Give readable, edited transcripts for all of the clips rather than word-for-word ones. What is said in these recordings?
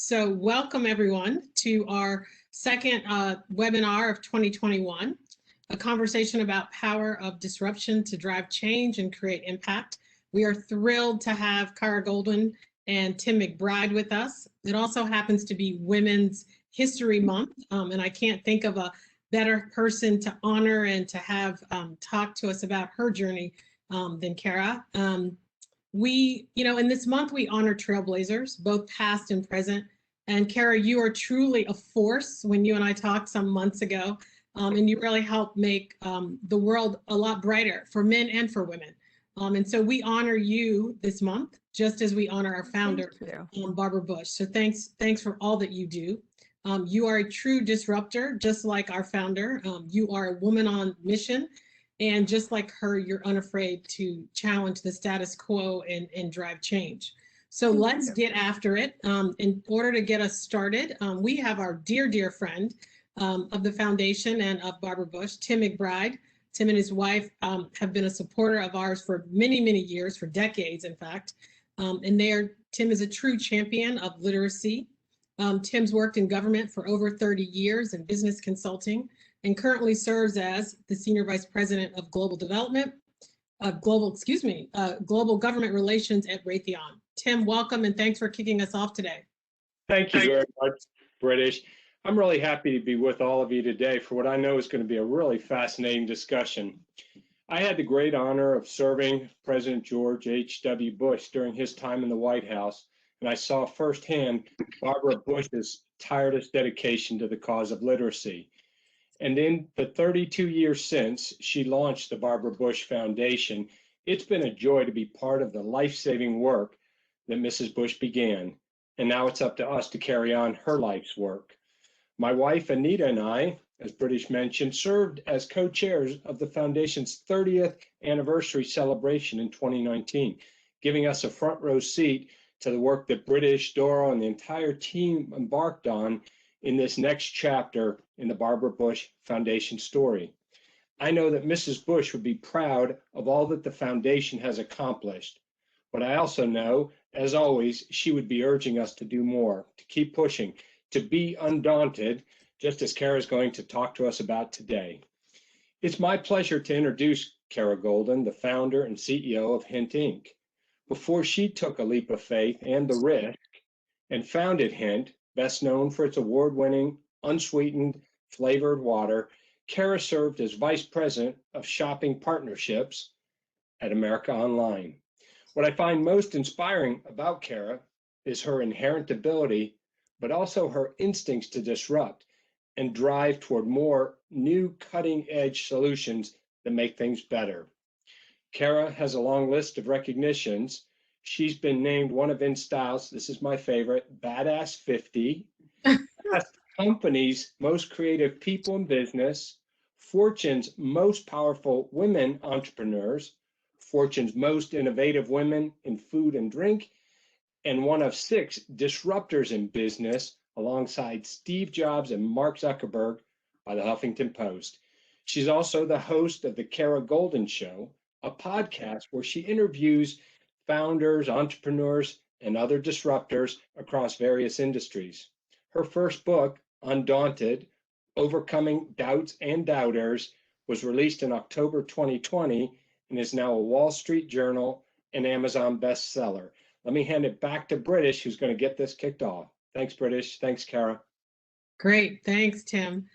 So welcome everyone to our second webinar of 2021, a conversation about power of disruption to drive change and create impact. We are thrilled to have Kara Goldin and Tim McBride with us. It also happens to be Women's History Month, and I can't think of a better person to honor and to have talk to us about her journey than Kara. In this month, we honor trailblazers, both past and present. And Kara, you are truly a force when you and I talked some months ago, and you really helped make the world a lot brighter for men and for women. And so we honor you this month, just as we honor our founder, Barbara Bush. So thanks for all that you do. You are a true disruptor, just like our founder. You are a woman on mission. And just like her, you're unafraid to challenge the status quo and drive change. So let's get after it. In order to get us started, we have our dear friend of the foundation and of Barbara Bush, Tim McBride. Tim and his wife have been a supporter of ours for many years, for decades, in fact. Tim is a true champion of literacy. Tim's worked in government for over 30 years in business consulting, and currently serves as the Senior Vice President of Global Government Relations at Raytheon. Tim, welcome and thanks for kicking us off today. Thank you very much, British. I'm really happy to be with all of you today for what I know is going to be a really fascinating discussion. I had the great honor of serving President George H.W. Bush during his time in the White House, and I saw firsthand Barbara Bush's tireless dedication to the cause of literacy. And in the 32 years since she launched the Barbara Bush Foundation, it's been a joy to be part of the life-saving work that Mrs. Bush began. And now it's up to us to carry on her life's work. My wife, Anita, and I, as British mentioned, served as co-chairs of the Foundation's 30th anniversary celebration in 2019, giving us a front row seat to the work that British, Doro, and the entire team embarked on in this next chapter in the Barbara Bush Foundation story. I know that Mrs. Bush would be proud of all that the foundation has accomplished, but I also know, as always, she would be urging us to do more, to keep pushing, to be undaunted, just as Kara is going to talk to us about today. It's my pleasure to introduce Kara Goldin, the founder and CEO of Hint Inc. Before she took a leap of faith and the risk and founded Hint, best known for its award-winning, unsweetened, flavored water, Kara served as Vice President of Shopping Partnerships at America Online. What I find most inspiring about Kara is her inherent ability, but also her instincts to disrupt and drive toward more new cutting-edge solutions that make things better. Kara has a long list of recognitions. She's been named one of InStyle's, this is my favorite, Badass 50, Fast Company's most creative people in business, Fortune's most powerful women entrepreneurs, Fortune's most innovative women in food and drink, and one of 6 disruptors in business alongside Steve Jobs and Mark Zuckerberg by the Huffington Post. She's also the host of the Kara Goldin Show, a podcast where she interviews founders, entrepreneurs, and other disruptors across various industries. Her first book, Undaunted, Overcoming Doubts and Doubters, was released in October 2020 and is now a Wall Street Journal and Amazon bestseller. Let me hand it back to British, who's going to get this kicked off. Thanks, British. Thanks, Kara. Great. Thanks, Tim.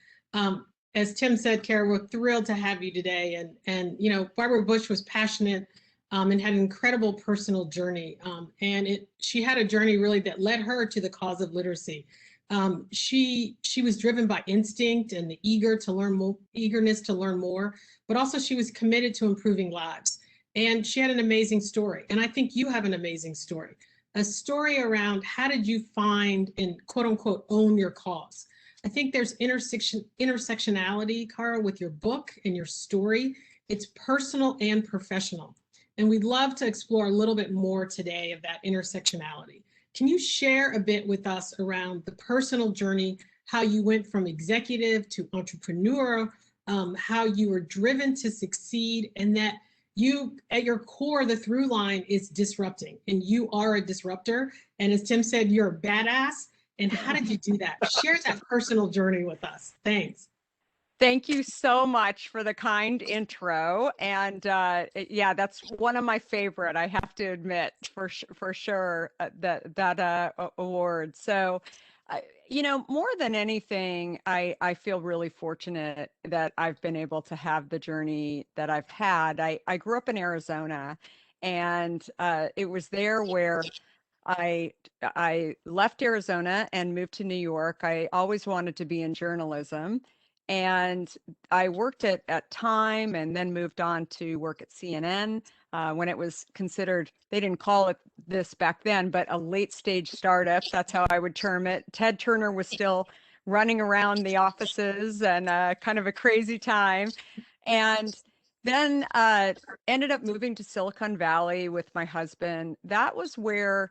As Tim said, Kara, we're thrilled to have you today. And Barbara Bush was passionate and had an incredible personal journey. She had a journey really that led her to the cause of literacy. She was driven by instinct and the eagerness to learn more, but also she was committed to improving lives. And she had an amazing story. And I think you have an amazing story, a story around how did you find and quote unquote own your cause. I think there's intersectionality, Kara, with your book and your story. It's personal and professional. And we'd love to explore a little bit more today of that intersectionality. Can you share a bit with us around the personal journey, how you went from executive to entrepreneur, how you were driven to succeed, and that you, at your core, the through line is disrupting, and you are a disruptor. And as Tim said, you're a badass, And how did you do that? Share that personal journey with us. Thanks. Thank you so much for the kind intro. And yeah, that's one of my favorite, I have to admit, for sure, that award. So, you know, more than anything, I feel really fortunate that I've been able to have the journey that I've had. I grew up in Arizona, and it was there where I I left Arizona and moved to New York. I always wanted to be in journalism, and I worked at Time and then moved on to work at CNN when it was considered, they didn't call it this back then, but a late stage startup. That's how I would term it. Ted Turner was still running around the offices, and kind of a crazy time. And then ended up moving to Silicon Valley with my husband. That was where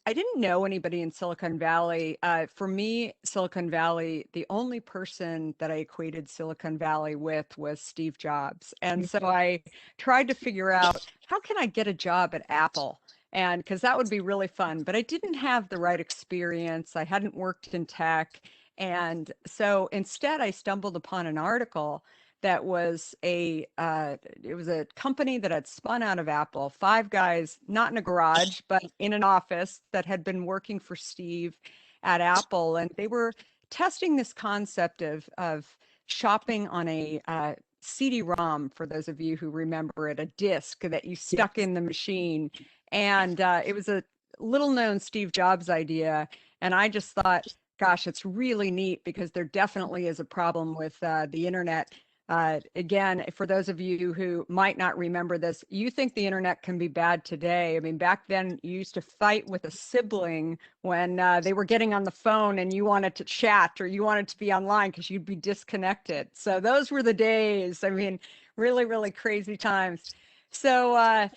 I didn't know anybody in Silicon Valley. For me, Silicon Valley, the only person that I equated Silicon Valley with was Steve Jobs. And so I tried to figure out, how can I get a job at Apple? And because that would be really fun, but I didn't have the right experience. I hadn't worked in tech. And so instead, I stumbled upon an article that was it was a company that had spun out of Apple, five guys, not in a garage, but in an office, that had been working for Steve at Apple. And they were testing this concept of shopping on a CD-ROM, for those of you who remember it, a disc that you stuck in the machine. And it was a little known Steve Jobs idea. And I just thought, gosh, it's really neat, because there definitely is a problem with the internet. Again, for those of you who might not remember this, you think the internet can be bad today. I mean, back then you used to fight with a sibling when they were getting on the phone and you wanted to chat or you wanted to be online because you'd be disconnected. So those were the days. I mean, really, really crazy times. So I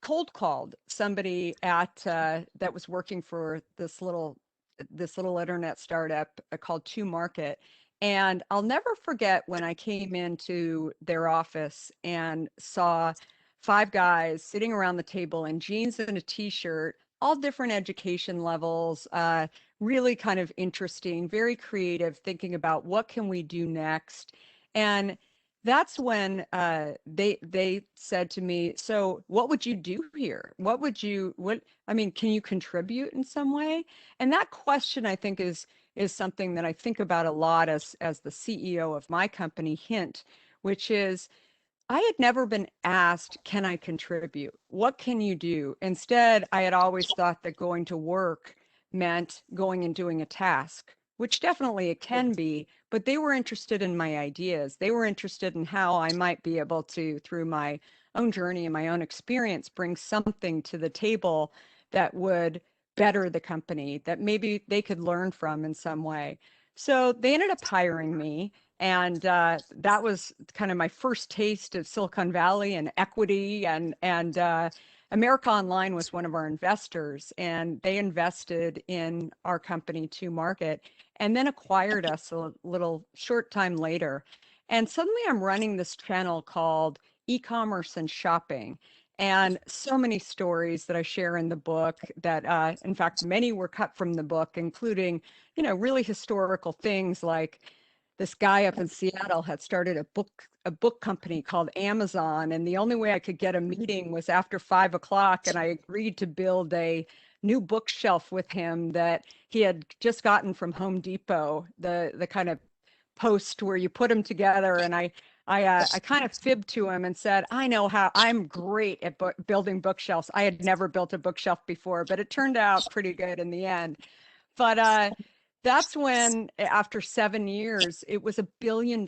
cold called somebody at that was working for this little internet startup called 2Market. And I'll never forget when I came into their office and saw five guys sitting around the table in jeans and a t-shirt, all different education levels, really kind of interesting, very creative, thinking about what can we do next. And that's when they said to me, so what would you do here? I mean, can you contribute in some way? And that question, I think, is something that I think about a lot as the CEO of my company, Hint, which is, I had never been asked, can I contribute? What can you do? Instead, I had always thought that going to work meant going and doing a task, which definitely it can be, but they were interested in my ideas. They were interested in how I might be able to, through my own journey and my own experience, bring something to the table that would better the company, that maybe they could learn from in some way. So they ended up hiring me. And that was kind of my first taste of Silicon Valley and equity. And America Online was one of our investors, and they invested in our company, 2Market, and then acquired us a little short time later. And suddenly I'm running this channel called E-commerce and Shopping. And so many stories that I share in the book that, in fact, many were cut from the book, including, you know, really historical things like this guy up in Seattle had started a book company called Amazon, and the only way I could get a meeting was after 5 o'clock, and I agreed to build a new bookshelf with him that he had just gotten from Home Depot, the kind of post where you put them together. And I kind of fibbed to him and said, I know how, I'm great at building bookshelves. I had never built a bookshelf before, but it turned out pretty good in the end. But that's when, after 7 years, it was $1 billion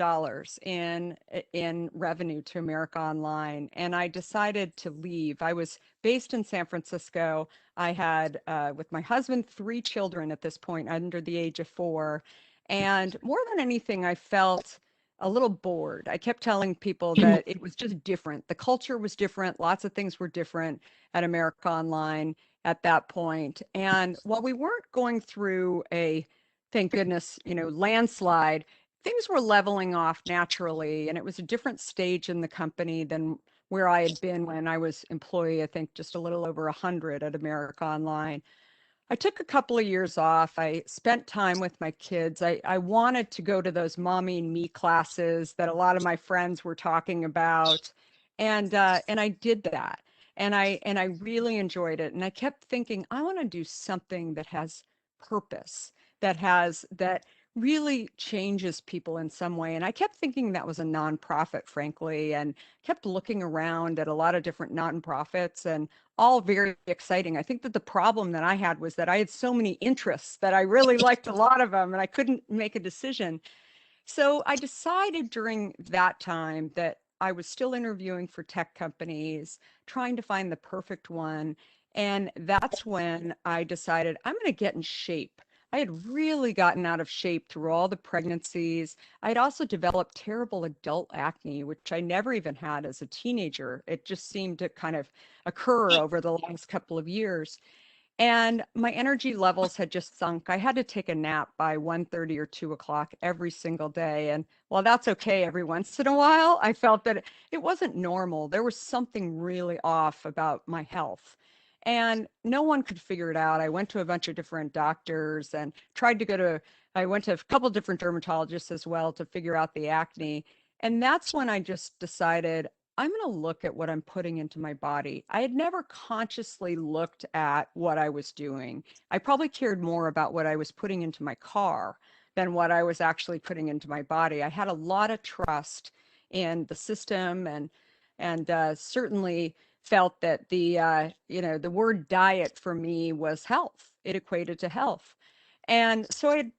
in revenue to America Online, and I decided to leave. I was based in San Francisco. I had, with my husband, 3 children at this point, under the age of 4, and more than anything, I felt a little bored. I kept telling people that it was just different. The culture was different. Lots of things were different at America Online at that point. And while we weren't going through a, thank goodness, you know, landslide, things were leveling off naturally. And it was a different stage in the company than where I had been when I was employee, I think just a little over 100 at America Online. I took a couple of years off. I spent time with my kids. I wanted to go to those mommy and me classes that a lot of my friends were talking about. And I did that. And I really enjoyed it. And I kept thinking, I want to do something that has purpose, that really changes people in some way. And I kept thinking that was a nonprofit, frankly, and kept looking around at a lot of different nonprofits and all very exciting. I think that the problem that I had was that I had so many interests that I really liked a lot of them and I couldn't make a decision. So I decided during that time that I was still interviewing for tech companies, trying to find the perfect one. And that's when I decided I'm going to get in shape. I had really gotten out of shape through all the pregnancies. I had also developed terrible adult acne, which I never even had as a teenager. It just seemed to kind of occur over the last couple of years. And my energy levels had just sunk. I had to take a nap by 1:30 or 2 o'clock every single day. And while that's okay every once in a while, I felt that it wasn't normal. There was something really off about my health. And no one could figure it out. I went to a bunch of different doctors and I went to a couple different dermatologists as well to figure out the acne. And that's when I just decided I'm going to look at what I'm putting into my body. I had never consciously looked at what I was doing. I probably cared more about what I was putting into my car than what I was actually putting into my body. I had a lot of trust in the system and certainly felt that the word diet for me was health. It equated to health. And so I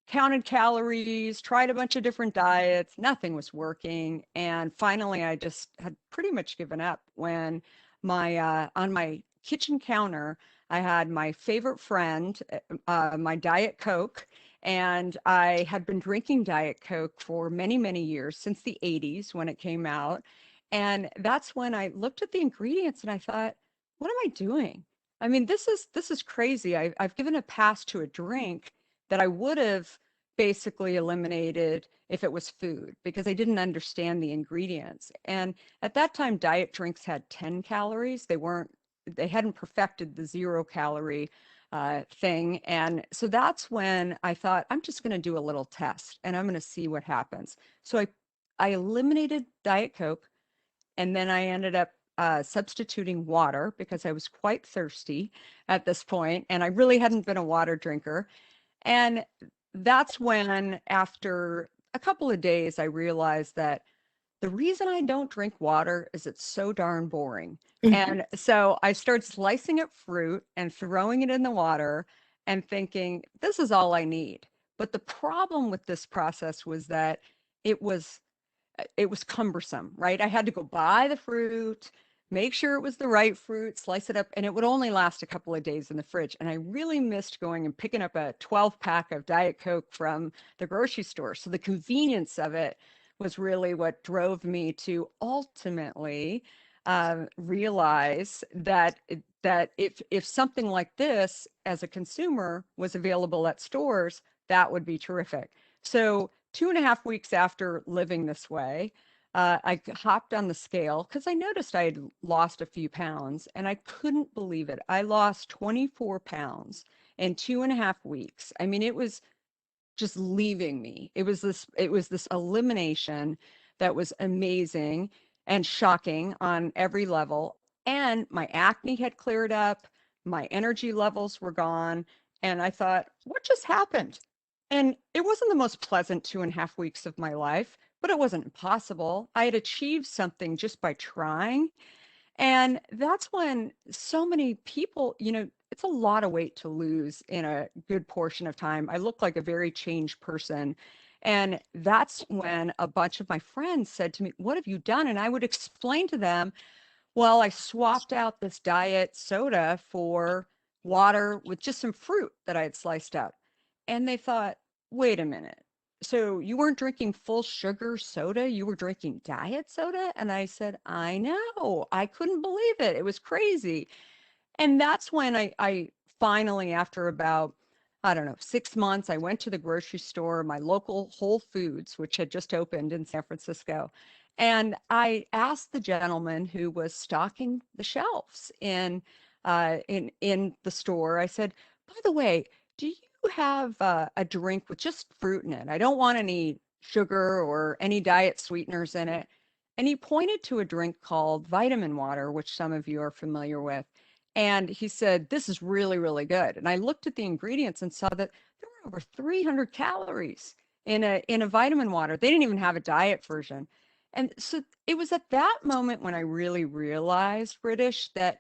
counted calories, tried a bunch of different diets, nothing was working. And finally, I just had pretty much given up when on my kitchen counter, I had my favorite friend, my Diet Coke. And I had been drinking Diet Coke for many, many years, since the 80s when it came out. And that's when I looked at the ingredients and I thought, what am I doing? I mean, this is crazy. I've given a pass to a drink that I would have basically eliminated if it was food because I didn't understand the ingredients. And at that time, diet drinks had 10 calories. They hadn't perfected the 0 calorie thing. And so that's when I thought, I'm just going to do a little test and I'm going to see what happens. So I eliminated Diet Coke and then I ended up substituting water because I was quite thirsty at this point, and I really hadn't been a water drinker. And that's when, after a couple of days, I realized that the reason I don't drink water is it's so darn boring. And so I started slicing up fruit and throwing it in the water and thinking, this is all I need. But the problem with this process was that it was it was cumbersome, right? I had to go buy the fruit, make sure it was the right fruit, slice it up, and it would only last a couple of days in the fridge. And I really missed going and picking up a 12-pack of Diet Coke from the grocery store. So the convenience of it was really what drove me to ultimately realize that if something like this as a consumer was available at stores, that would be terrific. So 2.5 weeks after living this way, I hopped on the scale because I noticed I had lost a few pounds and I couldn't believe it. I lost 24 pounds in 2.5 weeks. I mean, it was just leaving me. It was this elimination that was amazing and shocking on every level. And my acne had cleared up, my energy levels were gone, and I thought, what just happened? And it wasn't the most pleasant 2.5 weeks of my life, but it wasn't impossible. I had achieved something just by trying. And that's when so many people, it's a lot of weight to lose in a good portion of time. I look like a very changed person. And that's when a bunch of my friends said to me, what have you done? And I would explain to them, well, I swapped out this diet soda for water with just some fruit that I had sliced up. And they thought, wait a minute. So you weren't drinking full sugar soda, you were drinking diet soda? And I said, I know. I couldn't believe it. It was crazy. And that's when I finally, after about, I don't know, 6 months, I went to the grocery store, my local Whole Foods, which had just opened in San Francisco. And I asked the gentleman who was stocking the shelves in the store, I said, by the way, do you have a drink with just fruit in it? I don't want any sugar or any diet sweeteners in it. And he pointed to a drink called vitamin water, which some of you are familiar with. And he said, this is really, really good. And I looked at the ingredients and saw that there were over 300 calories in a vitamin water. They didn't even have a diet version. And so it was at that moment when I really realized, British, that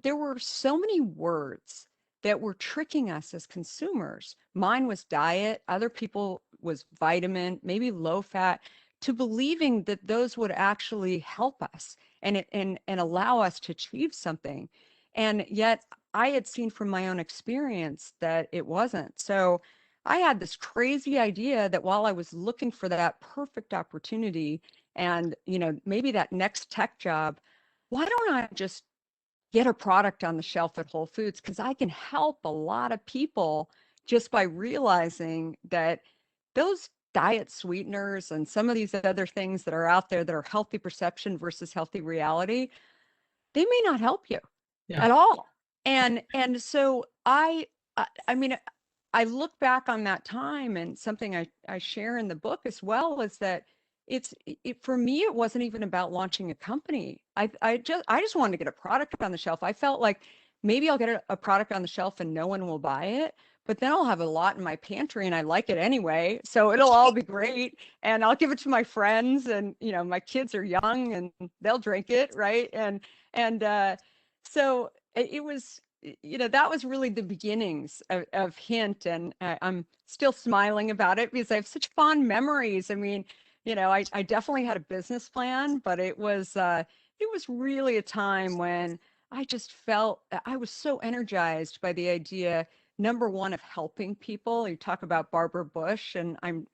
there were so many words that were tricking us as consumers. Mine was diet, other people was vitamin, maybe low fat, to believing that those would actually help us and allow us to achieve something. And yet I had seen from my own experience that it wasn't. So I had this crazy idea that while I was looking for that perfect opportunity and, maybe that next tech job, why don't I just get a product on the shelf at Whole Foods? Because I can help a lot of people just by realizing that those diet sweeteners and some of these other things that are out there that are healthy perception versus healthy reality, they may not help you at all. And so I mean, I look back on that time, and something I share in the book as well is that for me, it wasn't even about launching a company. I just wanted to get a product on the shelf. I felt like maybe I'll get a product on the shelf and no one will buy it, but then I'll have a lot in my pantry and I like it anyway. So it'll all be great. And I'll give it to my friends, and, my kids are young and they'll drink it. Right. And so it was, that was really the beginnings of Hint. And I'm still smiling about it because I have such fond memories. I mean, I definitely had a business plan, but it was really a time when I just felt I was so energized by the idea, number one, of helping people. You talk about Barbara Bush, and I'm,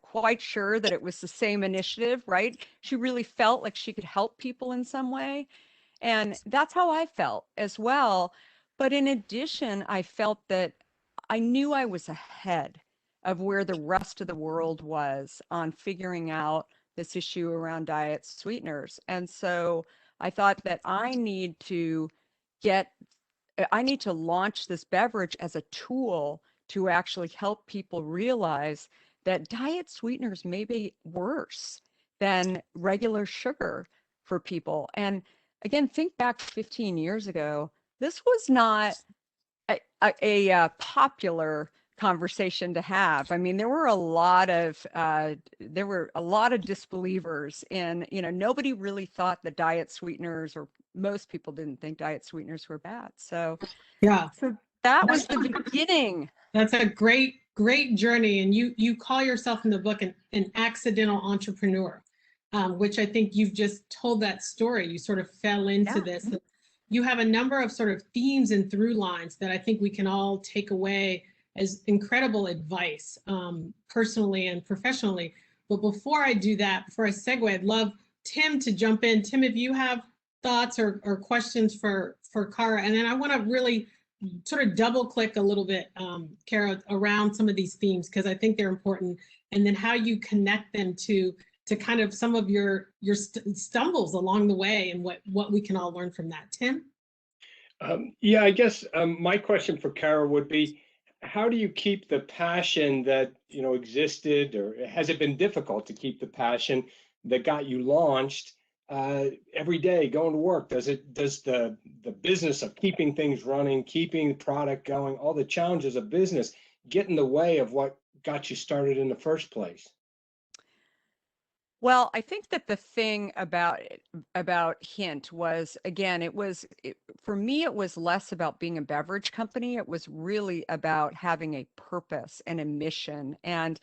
quite sure that it was the same initiative, right? She really felt like she could help people in some way. And that's how I felt as well. But in addition, I felt that I knew I was ahead of where the rest of the world was on figuring out this issue around diet sweeteners. And so I thought that I need to launch this beverage as a tool to actually help people realize that diet sweeteners may be worse than regular sugar for people. And again, think back 15 years ago, this was not a popular conversation to have. I mean, there were a lot of disbelievers in, nobody really thought that diet sweeteners, or most people didn't think diet sweeteners were bad. So that was the beginning. That's a great journey. And you call yourself in the book an accidental entrepreneur, which I think you've just told that story. You sort of fell into this. You have a number of sort of themes and through lines that I think we can all take away as incredible advice, personally and professionally. But before I do that, before I segue, I'd love Tim to jump in. Tim, if you have thoughts or questions for Kara, and then I want to really sort of double click a little bit, Kara, around some of these themes, because I think they're important, and then how you connect them to kind of some of your stumbles along the way, and what we can all learn from that. Tim? Yeah, I guess my question for Kara would be, how do you keep the passion that existed, or has it been difficult to keep the passion that got you launched every day going to work? Does the business of keeping things running, keeping the product going, all the challenges of business get in the way of what got you started in the first place? Well, I think that the thing about Hint was, again, for me, it was less about being a beverage company. It was really about having a purpose and a mission. And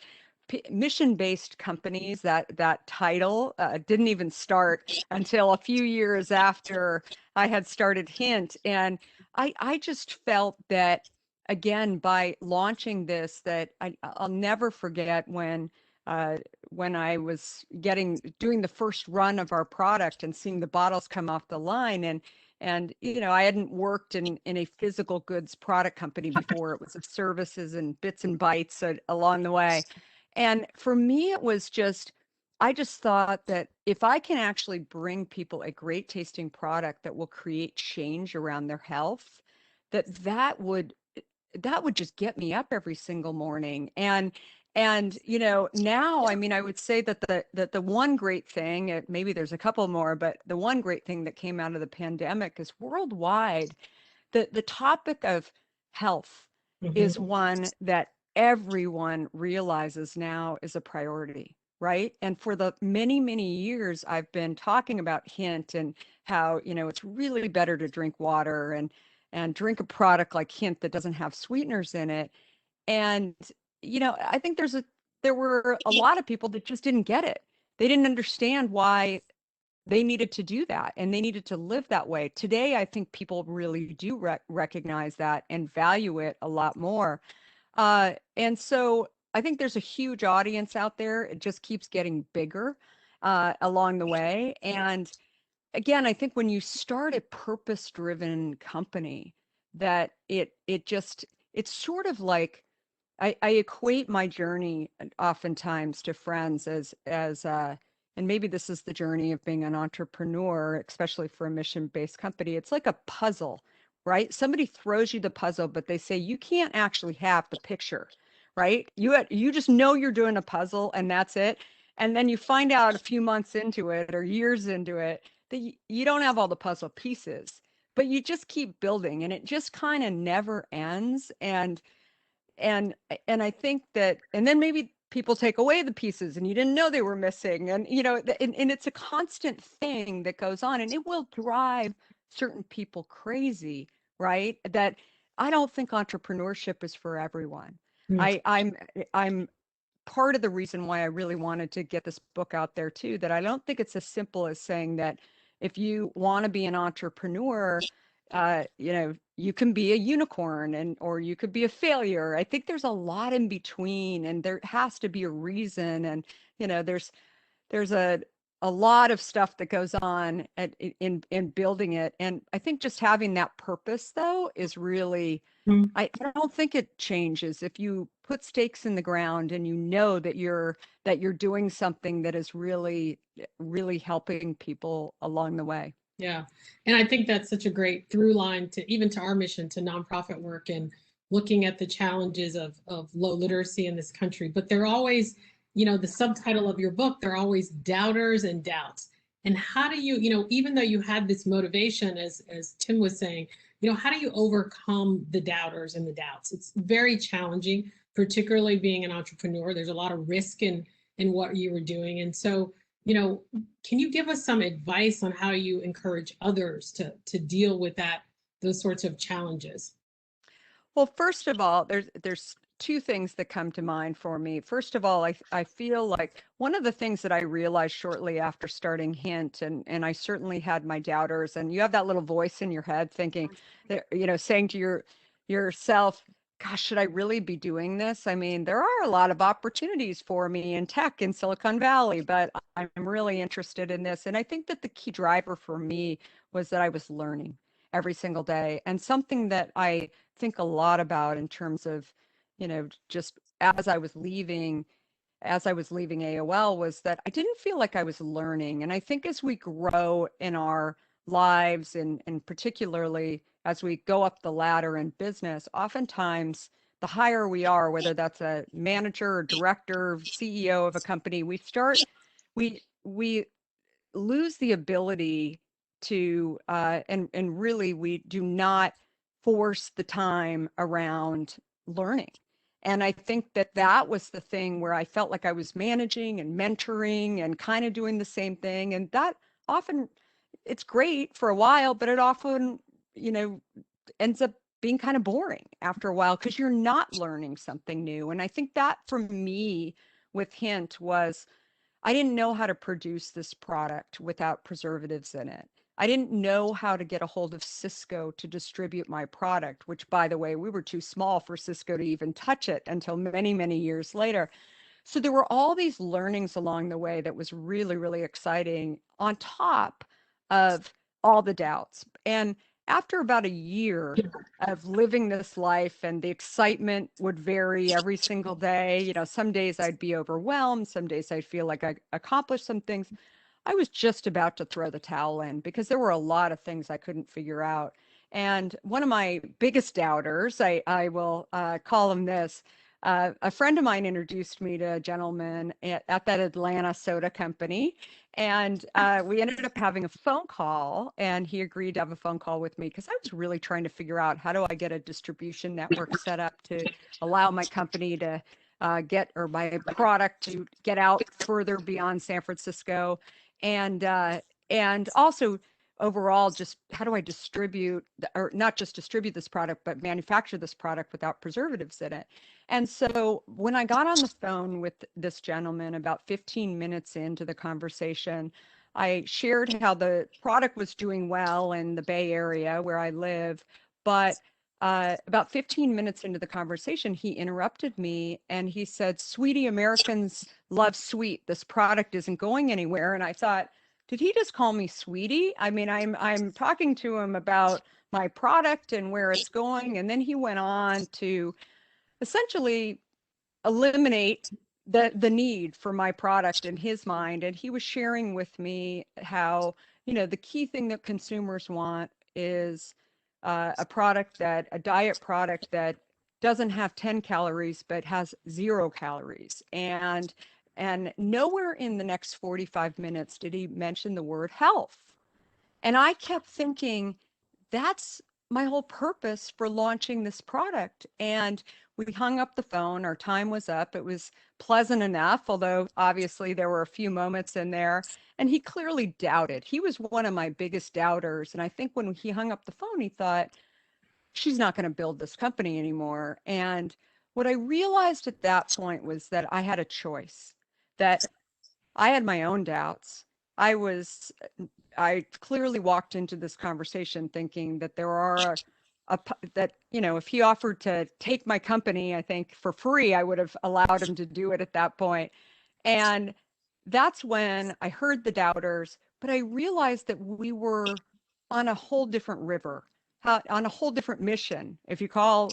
mission-based companies, that title didn't even start until a few years after I had started Hint. And I just felt that, again, by launching this, that I'll never forget when I was doing the first run of our product and seeing the bottles come off the line, and I hadn't worked in a physical goods product company before. It was of services and bits and bytes along the way. And for me, I just thought that if I can actually bring people a great tasting product that will create change around their health, that would that would just get me up every single morning. And now, I mean, I would say that the one great thing, maybe there's a couple more, but the one great thing that came out of the pandemic is worldwide, the topic of health is one that everyone realizes now is a priority, right? And for the many, many years, I've been talking about Hint and how, it's really better to drink water and drink a product like Hint that doesn't have sweeteners in it. And, I think there were a lot of people that just didn't get it. They didn't understand why they needed to do that and they needed to live that way. Today, I think people really do recognize that and value it a lot more. And so I think there's a huge audience out there. It just keeps getting bigger along the way. And again, I think when you start a purpose-driven company, that it's sort of like, I equate my journey oftentimes to friends as and maybe this is the journey of being an entrepreneur, especially for a mission-based company. It's like a puzzle, right? Somebody throws you the puzzle, but they say you can't actually have the picture, right? You just know you're doing a puzzle and that's it. And then you find out a few months into it or years into it that you don't have all the puzzle pieces, but you just keep building and it just kind of never ends. And I think that, and then maybe people take away the pieces and you didn't know they were missing. And, and it's a constant thing that goes on and it will drive certain people crazy, right? That I don't think entrepreneurship is for everyone. I'm part of the reason why I really wanted to get this book out there too, that I don't think it's as simple as saying that if you want to be an entrepreneur, you can be a unicorn or you could be a failure. I think there's a lot in between and there has to be a reason. And, there's a lot of stuff that goes on in building it. And I think just having that purpose though is really, I don't think it changes if you put stakes in the ground and that you're doing something that is really, really helping people along the way. Yeah. And I think that's such a great through line to our mission to nonprofit work and looking at the challenges of low literacy in this country. But they're always, the subtitle of your book, they're always doubters and doubts. And how do you, even though you had this motivation, as Tim was saying, how do you overcome the doubters and the doubts? It's very challenging, particularly being an entrepreneur. There's a lot of risk in what you were doing. And so, can you give us some advice on how you encourage others to deal with those sorts of challenges? Well, first of all, there's two things that come to mind for me. First of all, I feel like one of the things that I realized shortly after starting Hint, and I certainly had my doubters, and you have that little voice in your head thinking, saying to yourself, gosh, should I really be doing this? I mean, there are a lot of opportunities for me in tech in Silicon Valley, but I'm really interested in this. And I think that the key driver for me was that I was learning every single day. And something that I think a lot about in terms of, just as I was leaving AOL was that I didn't feel like I was learning. And I think as we grow in our lives and particularly as we go up the ladder in business, oftentimes the higher we are, whether that's a manager or director, CEO of a company, we lose the ability to, and really we do not force the time around learning. And I think that was the thing where I felt like I was managing and mentoring and kind of doing the same thing. And that often, it's great for a while, but it often, ends up being kind of boring after a while because you're not learning something new. And I think that for me with Hint was, I didn't know how to produce this product without preservatives in it. I didn't know how to get a hold of Cisco to distribute my product, which, by the way, we were too small for Cisco to even touch it until many, many years later. So there were all these learnings along the way that was really, really exciting on top of all the doubts. And after about a year of living this life, and the excitement would vary every single day, some days I'd be overwhelmed, some days I'd feel like I accomplished some things. I was just about to throw the towel in because there were a lot of things I couldn't figure out. And one of my biggest doubters, I will call him this, a friend of mine introduced me to a gentleman at that Atlanta soda company. And we ended up having a phone call, and he agreed to have a phone call with me because I was really trying to figure out how do I get a distribution network set up to allow my company to or my product to get out further beyond San Francisco. And also overall, just how do I distribute, or not just distribute this product, but manufacture this product without preservatives in it. And so when I got on the phone with this gentleman about 15 minutes into the conversation, I shared how the product was doing well in the Bay Area where I live, but about 15 minutes into the conversation, he interrupted me and he said, "Sweetie, Americans love sweet. This product isn't going anywhere." And I thought, did he just call me sweetie? I mean, I'm talking to him about my product and where it's going. And then he went on to essentially eliminate the need for my product in his mind. And he was sharing with me how, the key thing that consumers want is a diet product that doesn't have 10 calories, but has 0 calories. And nowhere in the next 45 minutes did he mention the word health. And I kept thinking, that's my whole purpose for launching this product. And we hung up the phone. Our time was up. It was pleasant enough, although obviously there were a few moments in there. And he clearly doubted. He was one of my biggest doubters. And I think when he hung up the phone, he thought, she's not going to build this company anymore. And what I realized at that point was that I had a choice, that I had my own doubts. I clearly walked into this conversation thinking that there are that, if he offered to take my company, I think for free, I would have allowed him to do it at that point. And that's when I heard the doubters, but I realized that we were on a whole different river, on a whole different mission. If you call,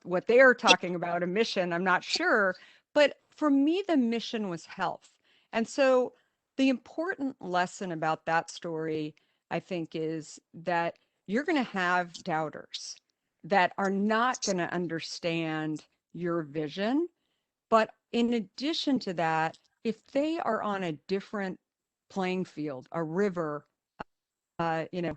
what they are talking about a mission, I'm not sure. But for me, the mission was health. And so the important lesson about that story, I think, is that you're going to have doubters that are not going to understand your vision. But in addition to that, if they are on a different playing field, a river, in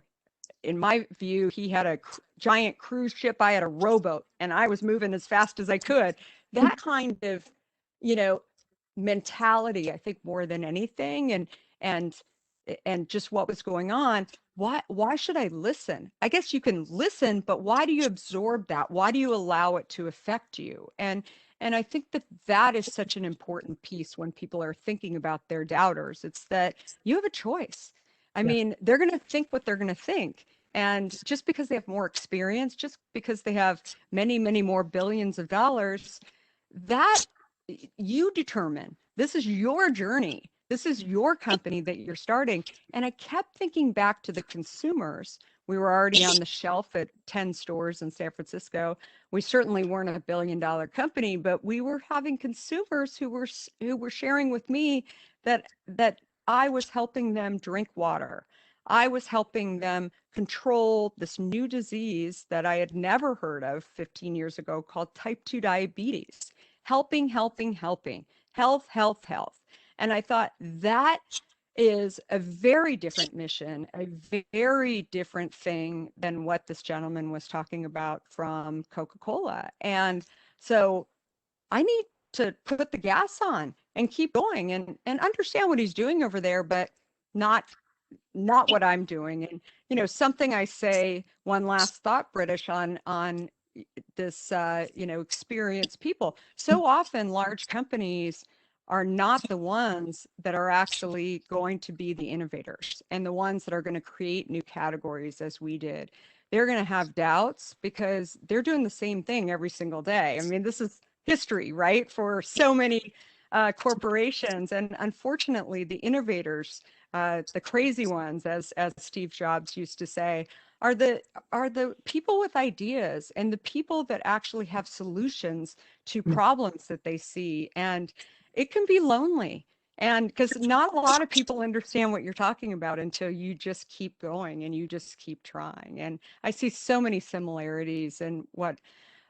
my view, he had a giant cruise ship, I had a rowboat, and I was moving as fast as I could. That kind of, mentality, I think, more than anything, and just what was going on. Why should I listen? I guess you can listen, but why do you absorb that? Why do you allow it to affect you? And I think that is such an important piece when people are thinking about their doubters. It's that you have a choice. I mean, they're going to think what they're going to think. And just because they have more experience, just because they have many, many more billions of dollars, that you determine. This is your journey. This is your company that you're starting. And I kept thinking back to the consumers. We were already on the shelf at 10 stores in San Francisco. We certainly weren't a billion-dollar company, but we were having consumers who were sharing with me that I was helping them drink water. I was helping them control this new disease that I had never heard of 15 years ago called type 2 diabetes. Helping, health. And I thought that is a very different mission, a very different thing than what this gentleman was talking about from Coca-Cola. And so I need to put the gas on and keep going and understand what he's doing over there, but not what I'm doing. And, something I say, one last thought, British, on this, experienced people. So often large companies are not the ones that are actually going to be the innovators and the ones that are going to create new categories as we did. They're going to have doubts because they're doing the same thing every single day. I mean, this is history, right? For so many corporations. And unfortunately, the innovators, the crazy ones, as Steve Jobs used to say, are the people with ideas and the people that actually have solutions to problems that they see. And it can be lonely. And because not a lot of people understand what you're talking about until you just keep going and you just keep trying. And I see so many similarities in what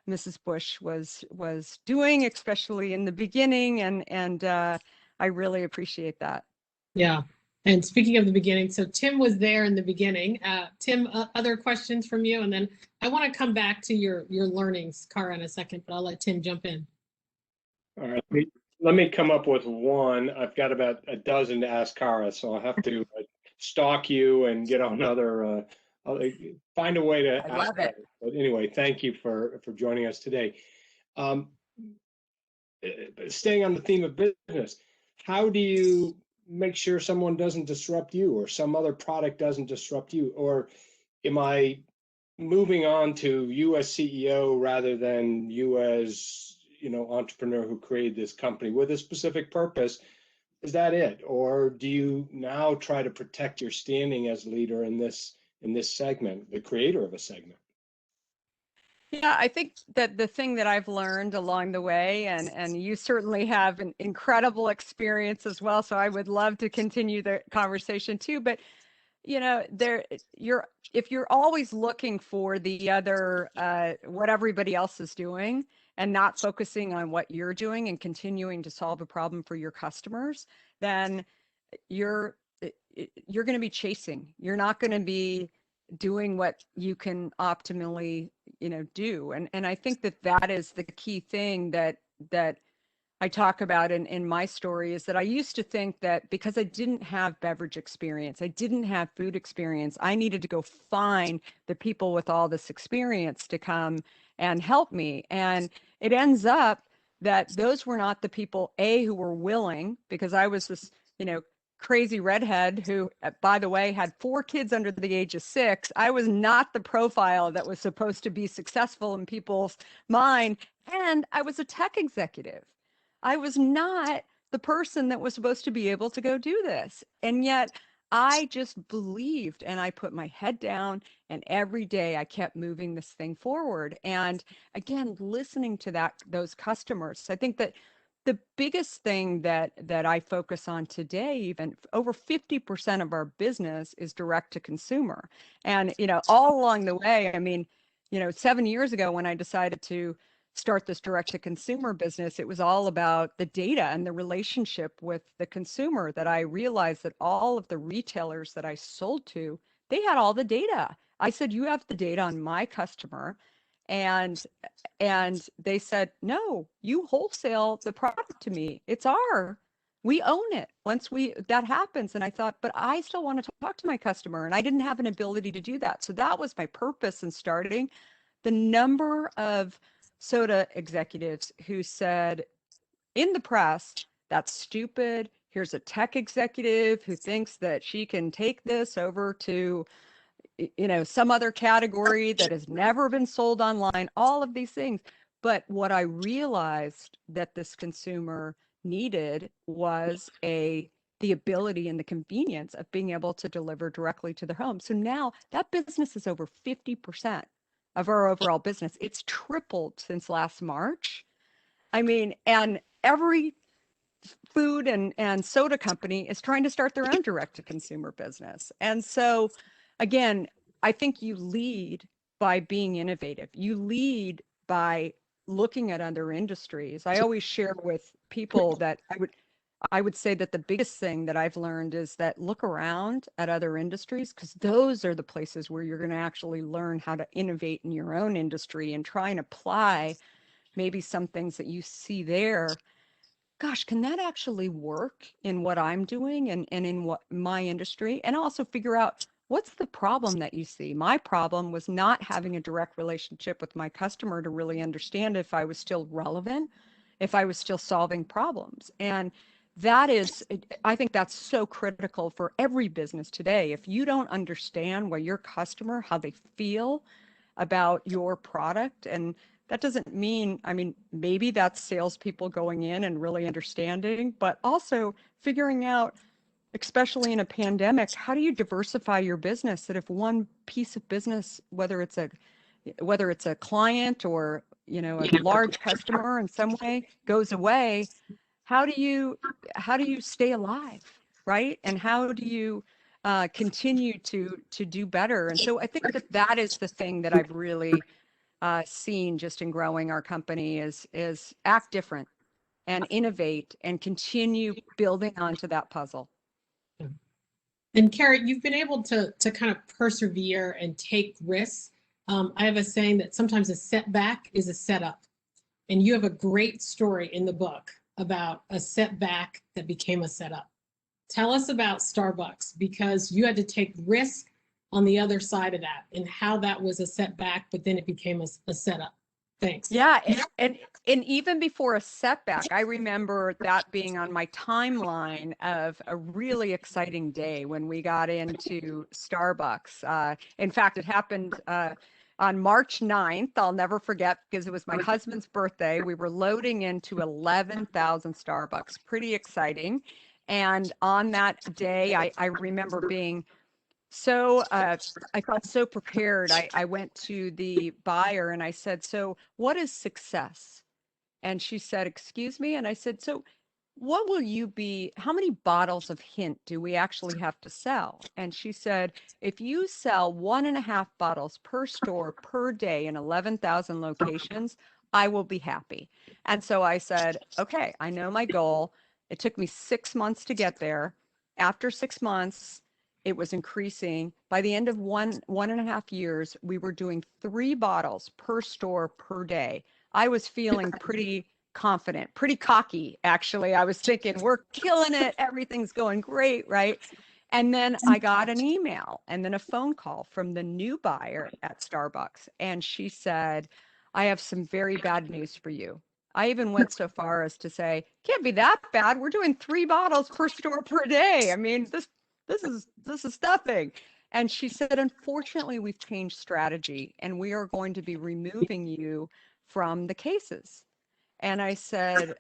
Mrs. Bush was doing, especially in the beginning, and I really appreciate that. Yeah. And speaking of the beginning, so Tim was there in the beginning. Tim, other questions from you, and then I want to come back to your learnings, Kara, in a second, but I'll let Tim jump in. All right, let me come up with one. I've got about a dozen to ask Kara, so I'll have to stalk you and get on other. I'll find a way to I ask love it. that. But anyway, thank you for joining us today. Staying on the theme of business, how do you make sure someone doesn't disrupt you or some other product doesn't disrupt you? Or am I moving on to you as CEO rather than you as, entrepreneur who created this company with a specific purpose? Is that it? Or do you now try to protect your standing as leader in this segment, the creator of a segment? Yeah, I think that the thing that I've learned along the way, and you certainly have an incredible experience as well, so I would love to continue the conversation too. But if you're always looking for the other what everybody else is doing and not focusing on what you're doing and continuing to solve a problem for your customers, then you're going to be chasing. You're not going to be doing what you can optimally do. And I think that is the key thing that I talk about in my story, is that I used to think that because I didn't have beverage experience, I didn't have food experience, I needed to go find the people with all this experience to come and help me. And it ends up that those were not the people, who were willing, because I was this, crazy redhead who, by the way, had 4 kids under the age of 6. I was not the profile that was supposed to be successful in people's mind. And I was a tech executive. I was not the person that was supposed to be able to go do this. And yet I just believed, and I put my head down, and every day I kept moving this thing forward. And again, listening to those customers. I think that the biggest thing that I focus on today, even over 50% of our business is direct to consumer. And, all along the way, 7 years ago when I decided to start this direct to consumer business, it was all about the data and the relationship with the consumer, that I realized that all of the retailers that I sold to, they had all the data. I said, you have the data on my customer. And they said, no, you wholesale the product to me. It's we own it once that happens. And I thought, but I still want to talk to my customer. And I didn't have an ability to do that. So that was my purpose in starting. The number of soda executives who said in the press, that's stupid. Here's a tech executive who thinks that she can take this over to some other category that has never been sold online, all of these things. But what I realized that this consumer needed was the ability and the convenience of being able to deliver directly to their home. So now that business is over 50% of our overall business. It's tripled since last March. And every food and soda company is trying to start their own direct to consumer business. And so again, I think you lead by being innovative. You lead by looking at other industries. I always share with people that I would say that the biggest thing that I've learned is that look around at other industries, because those are the places where you're going to actually learn how to innovate in your own industry and try and apply maybe some things that you see there. Gosh, can that actually work in what I'm doing and in what my industry? And also figure out what's the problem that you see. My problem was not having a direct relationship with my customer to really understand if I was still relevant, if I was still solving problems. And I think that's so critical for every business today. If you don't understand what your customer, how they feel about your product, and that doesn't mean, maybe that's salespeople going in and really understanding, but also figuring out, especially in a pandemic, how do you diversify your business, that if one piece of business, whether it's a client or a large customer in some way goes away, how do you stay alive, right? And how do you continue to do better? And so I think that that is the thing that I've really seen just in growing our company is act different and innovate and continue building onto that puzzle. And Kara, you've been able to kind of persevere and take risks. I have a saying that sometimes a setback is a setup. And you have a great story in the book about a setback that became a setup. Tell us about Starbucks, because you had to take risk on the other side of that and how that was a setback, but then it became a setup. Thanks. Yeah, and even before a setback, I remember that being on my timeline of a really exciting day when we got into Starbucks. In fact, it happened on March 9th. I'll never forget, because it was my husband's birthday. We were loading into 11,000 Starbucks. Pretty exciting. And on that day, I remember being so I felt so prepared. I went to the buyer and I said, "So what is success?" And she said, "Excuse me?" And I said, "So what will you be, how many bottles of Hint do we actually have to sell?" And she said, "If you sell 1.5 bottles per store per day in 11,000 locations, I will be happy." And so I said, "Okay, I know my goal." It took me 6 months to get there. After 6 months, it was increasing. By the end of 1.5 years, we were doing 3 bottles per store per day. I was feeling pretty confident, pretty cocky, actually. I was thinking, we're killing it. Everything's going great, right? And then I got an email and then a phone call from the new buyer at Starbucks. And she said, "I have some very bad news for you." I even went so far as to say, "Can't be that bad. We're doing 3 bottles per store per day. I mean, this is nothing." And she said, "Unfortunately, we've changed strategy and we are going to be removing you from the cases." And I said,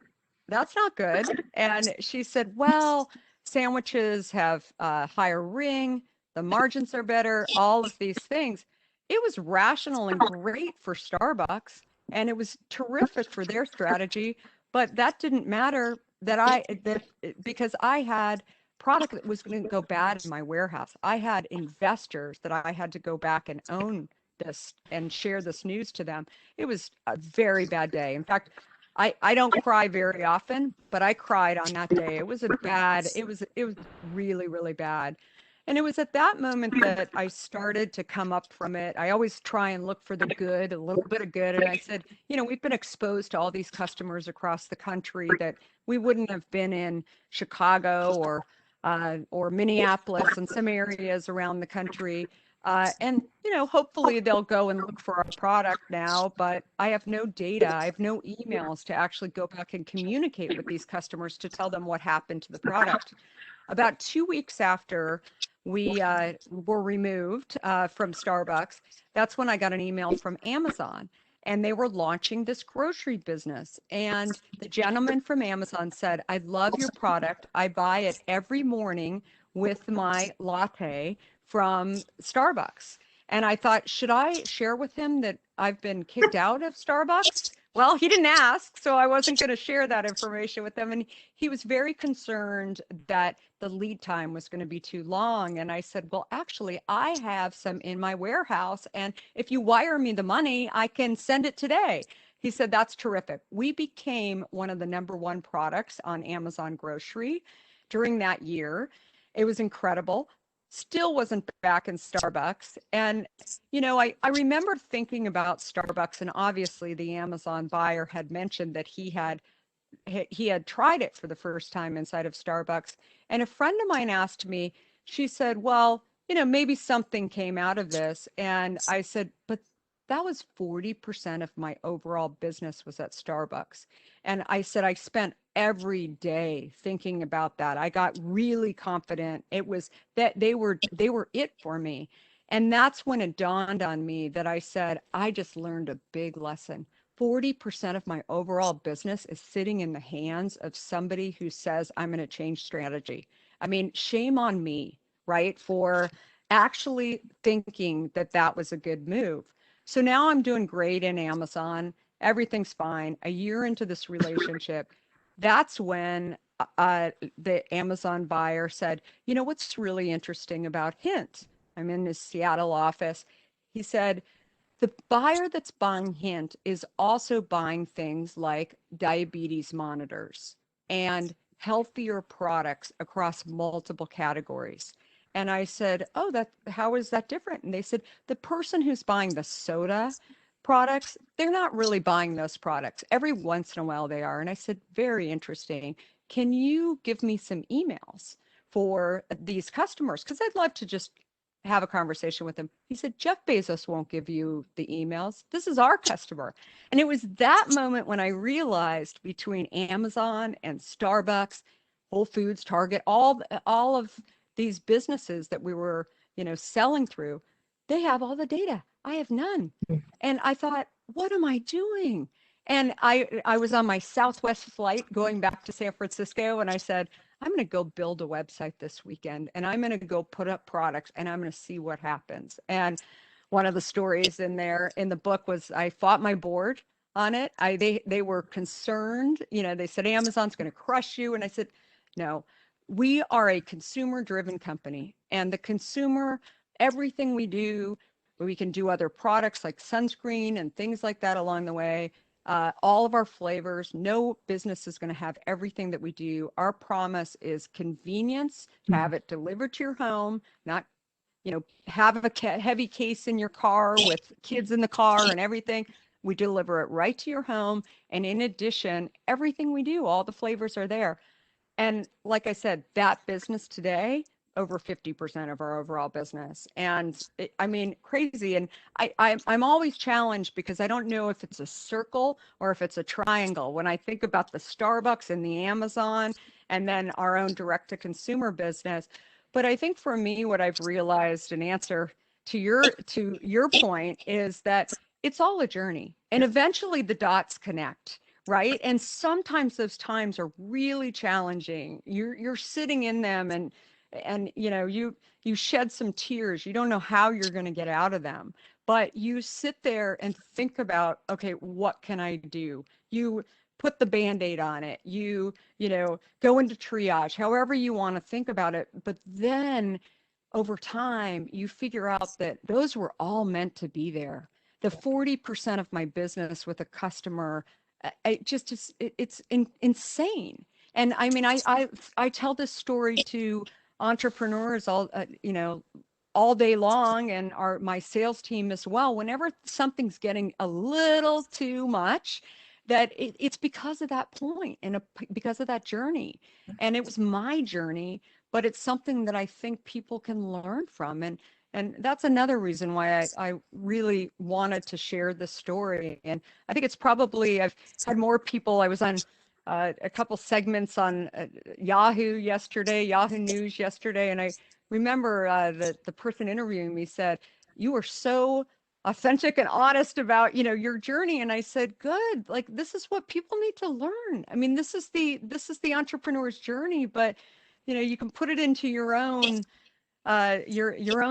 "That's not good." And she said, "Well, sandwiches have a higher ring, the margins are better, all of these things." It was rational and great for Starbucks, and it was terrific for their strategy, but that didn't matter because I had product that was going to go bad in my warehouse. I had investors that I had to go back and own this and share this news to them. It was a very bad day. In fact, I don't cry very often, but I cried on that day. It was really, really bad. And it was at that moment that I started to come up from it. I always try and look for the good, a little bit of good. And I said, we've been exposed to all these customers across the country that we wouldn't have been in Chicago or Minneapolis and some areas around the country. And hopefully they'll go and look for our product now, but I have no data. I have no emails to actually go back and communicate with these customers to tell them what happened to the product. About 2 weeks after we were removed from Starbucks, that's when I got an email from Amazon, and they were launching this grocery business. And the gentleman from Amazon said, "I love your product. I buy it every morning with my latte from Starbucks." And I thought, should I share with him that I've been kicked out of Starbucks? Well, he didn't ask, so I wasn't going to share that information with him. And he was very concerned that the lead time was going to be too long. And I said, "Well, actually, I have some in my warehouse, and if you wire me the money, I can send it today." He said, "That's terrific." We became one of the #1 products on Amazon Grocery during that year. It was incredible. Still wasn't back in Starbucks. And, I remember thinking about Starbucks, and obviously the Amazon buyer had mentioned that he had tried it for the first time inside of Starbucks. And a friend of mine asked me, she said, "Well, maybe something came out of this." And I said, "But that was 40% of my overall business was at Starbucks." And I said, I spent every day thinking about that. I got really confident. It was that they were it for me. And that's when it dawned on me that I said, I just learned a big lesson. 40% of my overall business is sitting in the hands of somebody who says, "I'm going to change strategy." I mean, shame on me, right? For actually thinking that that was a good move. So now I'm doing great in Amazon. Everything's fine. A year into this relationship, that's when the Amazon buyer said, you know, what's really interesting about Hint? I'm in his Seattle office. He said, the buyer that's buying Hint is also buying things like diabetes monitors and healthier products across multiple categories. And I said, oh, how is that different? And they said, the person who's buying the soda products, they're not really buying those products. Every once in a while they are. And I said, very interesting. Can you give me some emails for these customers? Because I'd love to just have a conversation with him. He said, Jeff Bezos won't give you the emails. This is our customer. And it was that moment when I realized between Amazon and Starbucks, Whole Foods, Target, all of these businesses that we were, selling through, they have all the data. I have none. And I thought, what am I doing? And I was on my Southwest flight going back to San Francisco, and I said, I'm going to go build a website this weekend, and I'm going to go put up products, and I'm going to see what happens. And one of the stories in the book was I fought my board on it. They were concerned. They said Amazon's going to crush you, and I said, no, we are a consumer-driven company, and the consumer, everything we do, we can do other products like sunscreen and things like that along the way. All of our flavors, no business is going to have everything that we do. Our promise is convenience, to have it delivered to your home, not, have a heavy case in your car with kids in the car and everything. We deliver it right to your home. And in addition, everything we do, all the flavors are there. And like I said, that business today, over 50% of our overall business. And crazy. And I'm always challenged because I don't know if it's a circle or if it's a triangle. When I think about the Starbucks and the Amazon and then our own direct to consumer business. But I think for me, what I've realized, in answer to your point, is that it's all a journey, and eventually the dots connect. Right. And sometimes those times are really challenging. You're sitting in them and you shed some tears. You don't know how you're going to get out of them, but you sit there and think about, okay, what can I do? You put the Band-Aid on it. You go into triage, however you want to think about it. But then over time, you figure out that those were all meant to be there. The 40% of my business with a customer, it's insane. And I tell this story to entrepreneurs all day long, and my sales team as well. Whenever something's getting a little too much, that it's because of that point and because of that journey. And it was my journey, but it's something that I think people can learn from. And that's another reason why I really wanted to share this story. And I think it's probably, I've had more people. I was on a couple segments on Yahoo News yesterday. And I remember the person interviewing me said, you were so authentic and honest about, your journey. And I said, good, like, this is what people need to learn. I mean, this is the entrepreneur's journey, but, you can put it into your own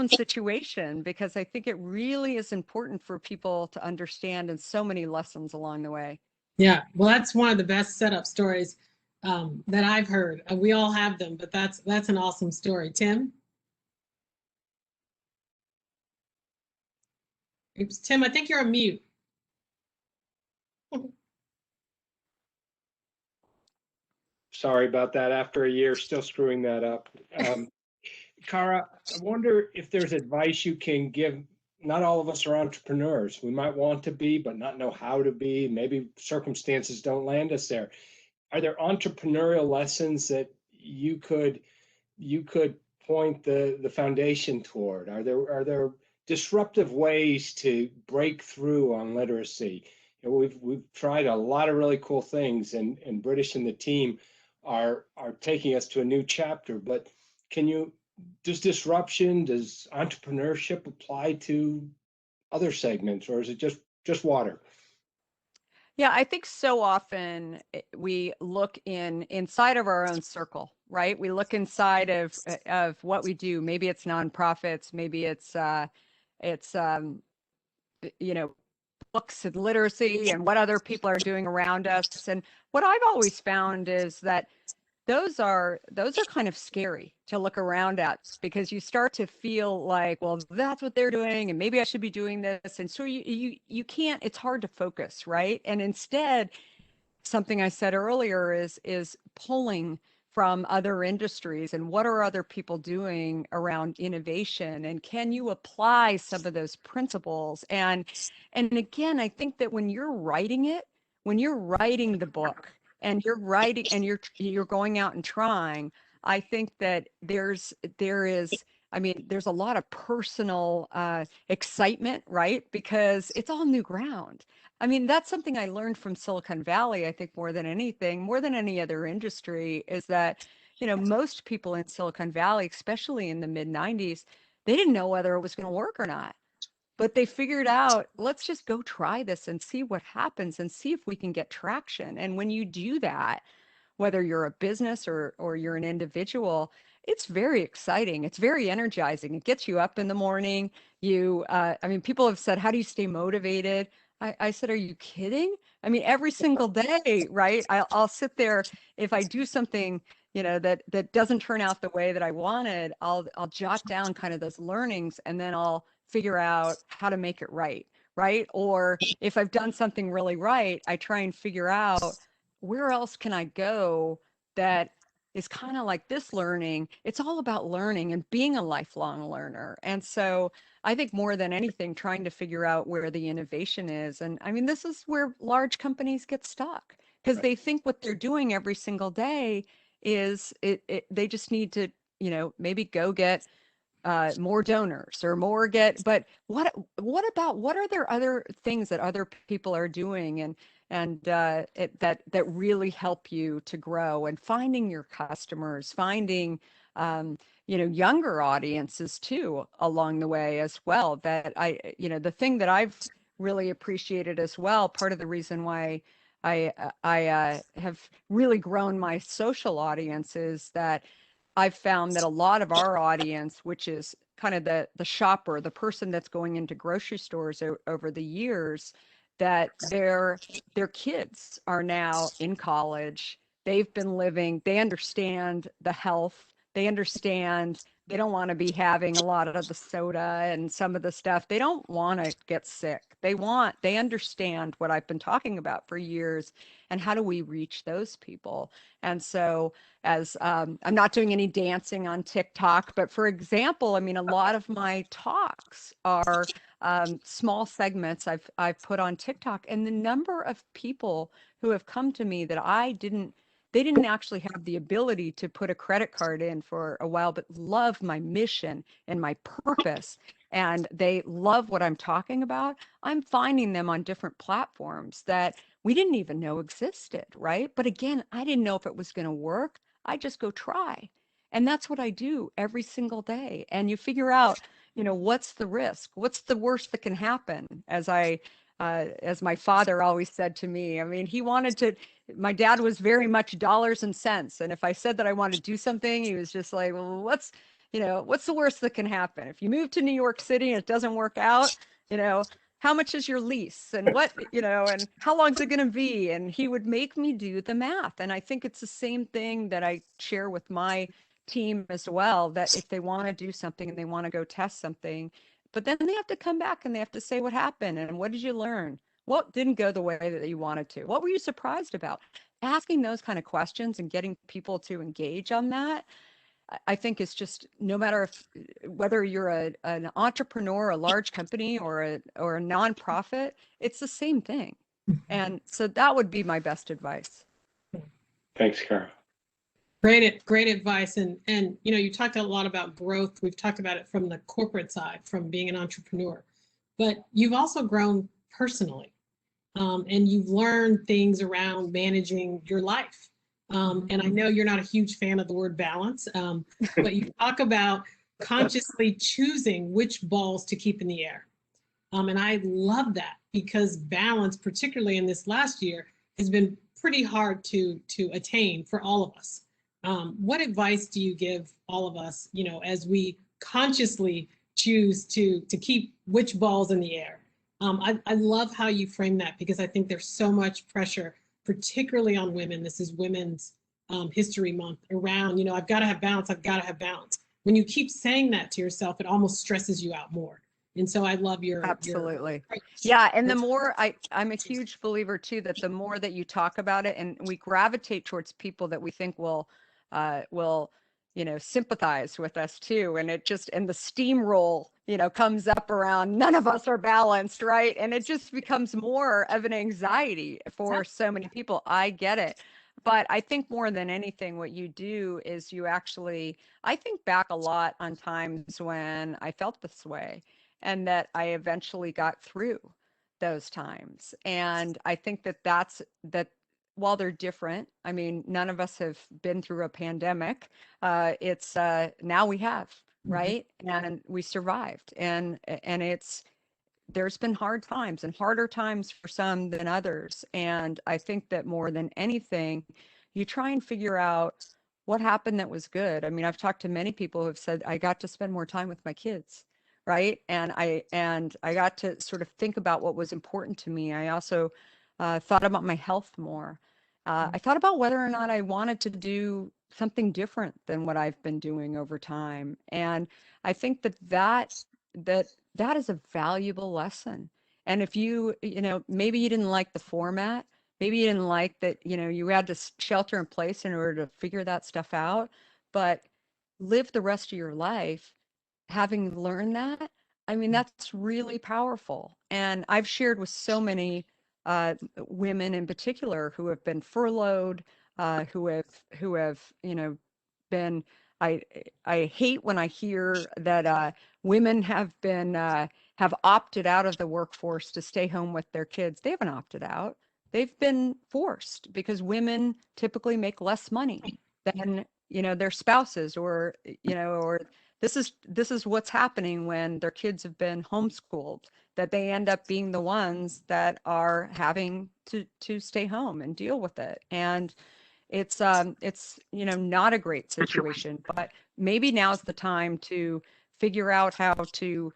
situation, because I think it really is important for people to understand, and so many lessons along the way. Yeah, well, that's one of the best setup stories that I've heard. We all have them, but that's an awesome story. Tim? Oops, Tim, I think you're on mute. Sorry about that. After a year, still screwing that up. Kara, I wonder if there's advice you can give. Not all of us are entrepreneurs. We might want to be, but not know how to be. Maybe circumstances don't land us there. Are there entrepreneurial lessons that you could point the foundation toward? Are there disruptive ways to break through on literacy? We've tried a lot of really cool things, and British and the team are taking us to a new chapter. But does entrepreneurship apply to other segments, or is it just water? Yeah, I think so often we look inside of our own circle, right? We look inside of what we do. Maybe it's nonprofits, maybe it's books and literacy and what other people are doing around us. And what I've always found is that those are kind of scary to look around at, because you start to feel like, well, that's what they're doing and maybe I should be doing this. And so you can't, it's hard to focus, right? And instead, something I said earlier is pulling from other industries and what are other people doing around innovation, and can you apply some of those principles? And again, I think that when you're writing the book and you're writing and you're going out and trying, I think that there is, I mean, there's a lot of personal excitement, right? Because it's all new ground. I mean, that's something I learned from Silicon Valley, I think, more than anything, more than any other industry, is that, most people in Silicon Valley, especially in the mid 90s, they didn't know whether it was going to work or not. But they figured out, let's just go try this and see what happens and see if we can get traction. And when you do that, whether you're a business or you're an individual, it's very exciting. It's very energizing. It gets you up in the morning. I mean, people have said, how do you stay motivated? I said, are you kidding? I mean, every single day, right? I'll sit there. If I do something, that doesn't turn out the way that I wanted, I'll jot down kind of those learnings, and then I'll figure out how to make it right. Right. Or if I've done something really right, I try and figure out where else can I go that is kind of like this learning. It's all about learning and being a lifelong learner. And so I think more than anything, trying to figure out where the innovation is. And I mean, this is where large companies get stuck, because they think what they're doing every single day is they just need to, maybe go get more donors or more but what are there other things that other people are doing and that really help you to grow, and finding your customers, finding younger audiences too along the way as well. That the thing that I've really appreciated as well, part of the reason why I have really grown my social audience, is that I've found that a lot of our audience, which is kind of the shopper, the person that's going into grocery stores over the years, that their kids are now in college. They've been living, they understand the health, they understand they don't want to be having a lot of the soda and some of the stuff. They don't want to get sick. They understand what I've been talking about for years, and how do we reach those people? And so, as I'm not doing any dancing on TikTok, but for example, I mean, a lot of my talks are small segments I've put on TikTok, and the number of people who have come to me that they didn't actually have the ability to put a credit card in for a while, but love my mission and my purpose, and they love what I'm talking about. I'm finding them on different platforms that we didn't even know existed, right? But again, I didn't know if it was going to work. I just go try. And that's what I do every single day. And you figure out, what's the risk? What's the worst that can happen? As my father always said to me, I mean, my dad was very much dollars and cents. And if I said that I wanted to do something, he was just like, well, what's the worst that can happen? If you move to New York City and it doesn't work out, how much is your lease, and and how long is it going to be? And he would make me do the math. And I think it's the same thing that I share with my team as well, that if they want to do something and they want to go test something, but then they have to come back and they have to say what happened and what did you learn? What didn't go the way that you wanted to? What were you surprised about? Asking those kind of questions and getting people to engage on that, I think is just, no matter whether you're an entrepreneur, a large company, or a nonprofit, it's the same thing. And so that would be my best advice. Thanks, Kara. Great advice. And you talked a lot about growth. We've talked about it from the corporate side, from being an entrepreneur, but you've also grown personally, and you've learned things around managing your life. And I know you're not a huge fan of the word balance, but you talk about consciously choosing which balls to keep in the air. And I love that, because balance, particularly in this last year, has been pretty hard to attain for all of us. What advice do you give all of us, as we consciously choose to keep which balls in the air? I love how you frame that because I think there's so much pressure, particularly on women. This is Women's History Month around, I've got to have balance. I've got to have balance. When you keep saying that to yourself, it almost stresses you out more. And so I love your Absolutely. approach. Yeah. And the more I'm a huge believer too, that the more that you talk about it and we gravitate towards people that we think will, sympathize with us too. And and the steamroll, comes up around none of us are balanced, right? And it just becomes more of an anxiety for so many people. I get it. But I think more than anything, what you do is I think back a lot on times when I felt this way and that I eventually got through those times. And I think that while they're different, I mean, none of us have been through a pandemic. It's now we have, right? And we survived. And there's been hard times and harder times for some than others. And I think that more than anything, you try and figure out what happened that was good. I mean, I've talked to many people who have said, I got to spend more time with my kids, right? And I got to sort of think about what was important to me. I also thought about my health more. I thought about whether or not I wanted to do something different than what I've been doing over time. And I think that is a valuable lesson. And if maybe you didn't like the format, maybe you didn't like that, you had to shelter in place in order to figure that stuff out, but live the rest of your life having learned that. I mean, that's really powerful. And I've shared with so many women in particular who have been furloughed, who have been. I I hate when I hear that women have opted out of the workforce to stay home with their kids. They haven't opted out. They've been forced because women typically make less money than their spouses or this is what's happening when their kids have been homeschooled, that they end up being the ones that are having to stay home and deal with it. And it's not a great situation, but maybe now's the time to figure out how to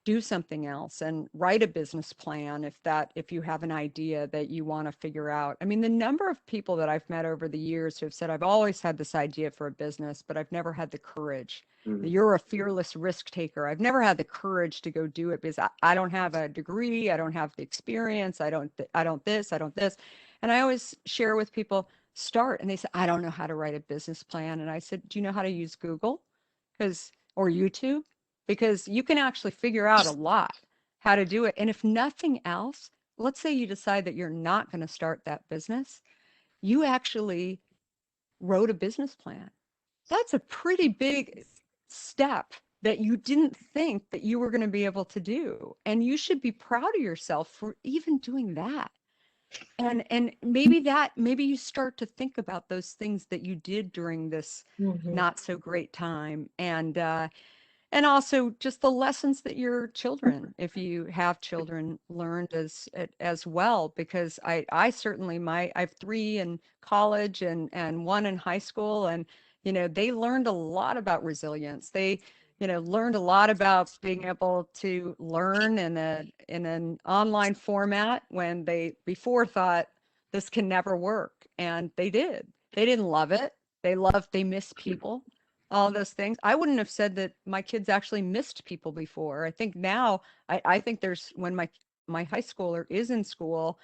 do something else and write a business plan if you have an idea that you want to figure out. I mean, the number of people that I've met over the years who have said, I've always had this idea for a business, but I've never had the courage. You're a fearless risk taker. I've never had the courage to go do it because I don't have a degree. I don't have the experience. I don't this. And I always share with people, start. And they say, I don't know how to write a business plan. And I said, do you know how to use Google? Or YouTube? Because you can actually figure out a lot how to do it. And if nothing else, let's say you decide that you're not going to start that business, you actually wrote a business plan. That's a pretty big step that you didn't think that you were going to be able to do. And you should be proud of yourself for even doing that. And maybe you start to think about those things that you did during this not so great time. And also just the lessons that your children, if you have children, learned as well. Because I certainly I have 3 in college and 1 in high school, and they learned a lot about resilience. They learned a lot about being able to learn in an online format when they before thought this can never work, and they did. They didn't love it. They miss people, all those things. I wouldn't have said that my kids actually missed people before. I think now, I think there's when my high schooler is in school,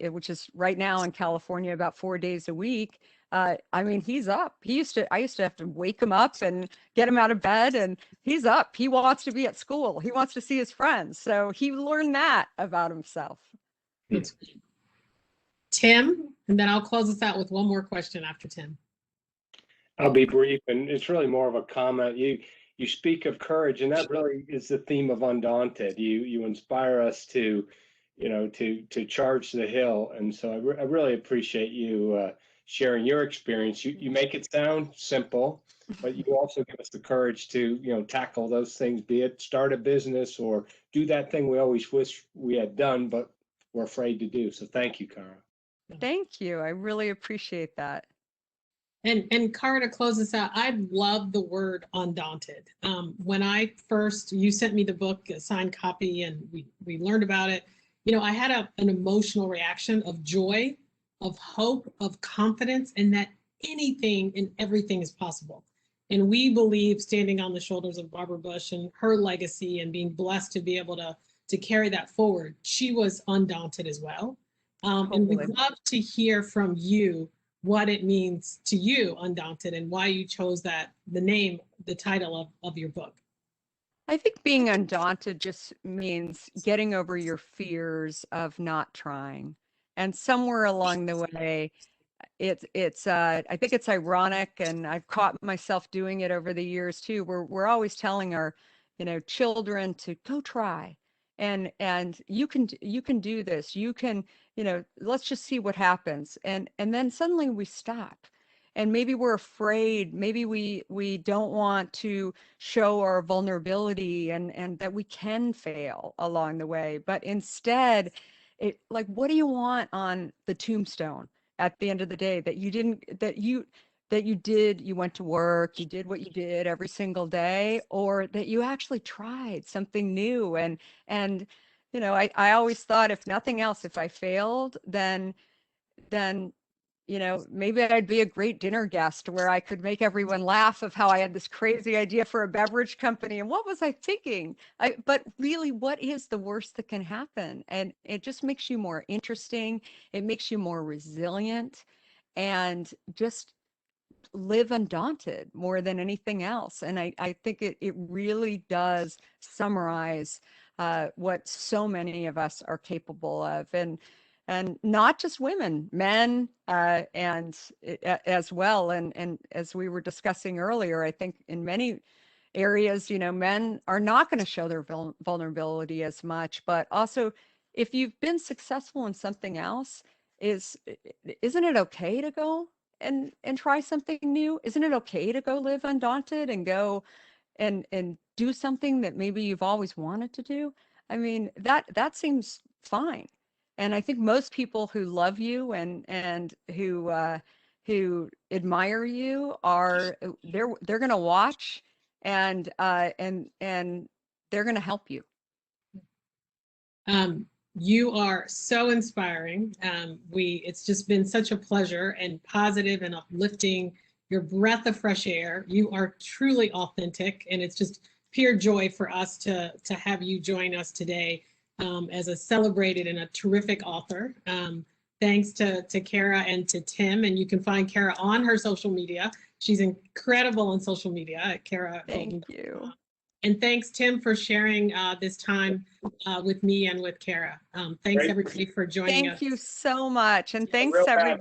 which is right now in California about 4 days a week. I mean, he's up. I used to have to wake him up and get him out of bed, and he's up. He wants to be at school. He wants to see his friends. So he learned that about himself. Tim, and then I'll close us out with one more question after Tim. I'll be brief, and it's really more of a comment. You speak of courage, and that really is the theme of Undaunted. You inspire us to charge the hill, and so I really appreciate you sharing your experience. You make it sound simple, but you also give us the courage to tackle those things, be it start a business or do that thing we always wish we had done, but we're afraid to do. So thank you, Kara. Thank you. I really appreciate that. And Kara, to close this out, I love the word undaunted. When you sent me the book, a signed copy, and we learned about it, I had an emotional reaction of joy, of hope, of confidence, and that anything and everything is possible. And we believe, standing on the shoulders of Barbara Bush and her legacy and being blessed to be able to carry that forward, she was undaunted as well. And we'd love to hear from you what it means to you, Undaunted, and why you chose the title of your book. I think being undaunted just means getting over your fears of not trying. And somewhere along the way, I think it's ironic, and I've caught myself doing it over the years too. We're always telling our, children to go try, and you can do this. You can, let's just see what happens. And then suddenly we stop. And maybe we're afraid, maybe we don't want to show our vulnerability and that we can fail along the way. But instead, what do you want on the tombstone at the end of the day? That you went to work, you did what you did every single day, or that you actually tried something new. And I always thought, if nothing else, if I failed, then maybe I'd be a great dinner guest where I could make everyone laugh of how I had this crazy idea for a beverage company. And what was I thinking? But really, what is the worst that can happen? And it just makes you more interesting. It makes you more resilient, and just live undaunted more than anything else. And I think it really does summarize what so many of us are capable of. And not just women, men, and as well. And as we were discussing earlier, I think in many areas, men are not going to show their vulnerability as much. But also, if you've been successful in something else, isn't it okay to go and try something new? Isn't it okay to go live undaunted and go and do something that maybe you've always wanted to do? I mean, that seems fine. And I think most people who love you and who admire you they're going to watch, and they're going to help you. You are so inspiring. It's just been such a pleasure, and positive and uplifting. Your breath of fresh air. You are truly authentic, and it's just pure joy for us to have you join us today as a celebrated and a terrific author. Thanks to Kara and to Tim, and you can find Kara on her social media. She's incredible on social media at Kara Goldin. Thank you. And thanks, Tim, for sharing this time with me and with Kara. Thanks, everybody, for joining us. Thank you so much. And thanks, Real fast. everybody.